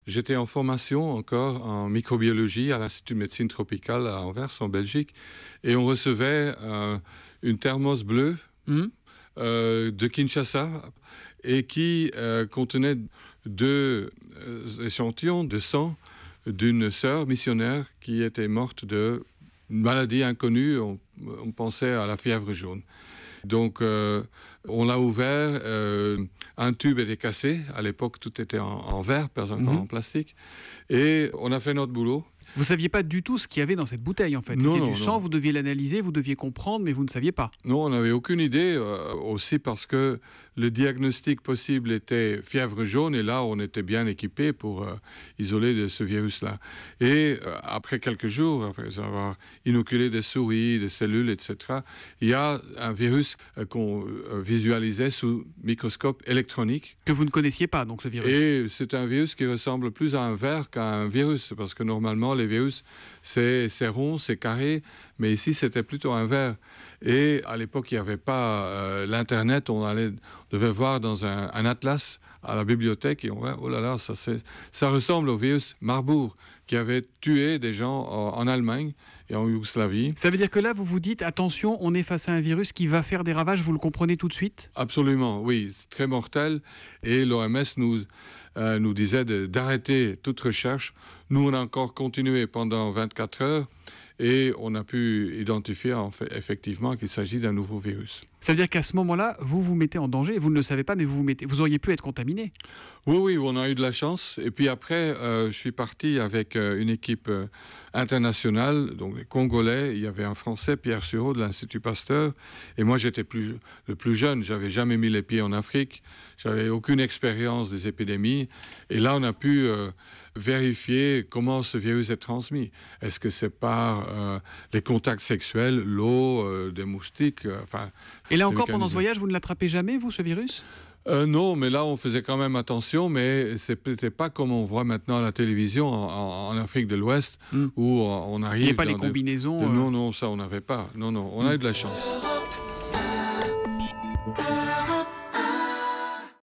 J'étais en formation encore en microbiologie à l'Institut de médecine tropicale à Anvers, en Belgique, et on recevait une thermos bleue Mhm. de Kinshasa et qui contenait 2 échantillons de sang d'une sœur missionnaire qui était morte d'une maladie inconnue. On pensait à la fièvre jaune. Donc, on l'a ouvert. Un tube était cassé. À l'époque, tout était en verre, pas encore en plastique. Et on a fait notre boulot. Vous ne saviez pas du tout ce qu'il y avait dans cette bouteille, en fait. Non, C'était non, du sang, non. vous deviez l'analyser, vous deviez comprendre, mais vous ne saviez pas. Non, on n'avait aucune idée, aussi parce que le diagnostic possible était fièvre jaune, et là, on était bien équipé pour isoler de ce virus-là. Et après quelques jours, après avoir inoculé des souris, des cellules, etc., il y a un virus qu'on visualisait sous microscope électronique. Que vous ne connaissiez pas, donc, ce virus. Et c'est un virus qui ressemble plus à un ver qu'à un virus, parce que normalement, les virus, c'est rond, c'est carré, mais ici, c'était plutôt un ver. Et à l'époque, il n'y avait pas l'Internet. On devait voir dans un atlas à la bibliothèque et on voit, oh là là, ça ressemble au virus Marburg qui avait tué des gens en Allemagne et en Yougoslavie. Ça veut dire que là, vous vous dites, attention, on est face à un virus qui va faire des ravages, vous le comprenez tout de suite ? Absolument, oui, c'est très mortel. Et l'OMS nous disait d'arrêter toute recherche. Nous, on a encore continué pendant 24 heures. Et on a pu identifier effectivement qu'il s'agit d'un nouveau virus. Ça veut dire qu'à ce moment-là, vous vous mettez en danger. Vous ne le savez pas, mais vous auriez pu être contaminé. Oui, on a eu de la chance. Et puis après, je suis parti avec une équipe internationale, donc les Congolais. Il y avait un Français, Pierre Sureau, de l'Institut Pasteur. Et moi, j'étais le plus jeune. J'avais jamais mis les pieds en Afrique. J'avais aucune expérience des épidémies. Et là, on a pu vérifier comment ce virus est transmis. Est-ce que c'est par les contacts sexuels, l'eau, des moustiques, Et là encore, pendant ce voyage, vous ne l'attrapez jamais, vous, ce virus ? Non, mais là, on faisait quand même attention, mais c'était pas comme on voit maintenant à la télévision en Afrique de l'Ouest, où on arrive... Il n'y a pas les combinaisons... Non, ça, on n'avait pas. Non, on a eu de la chance.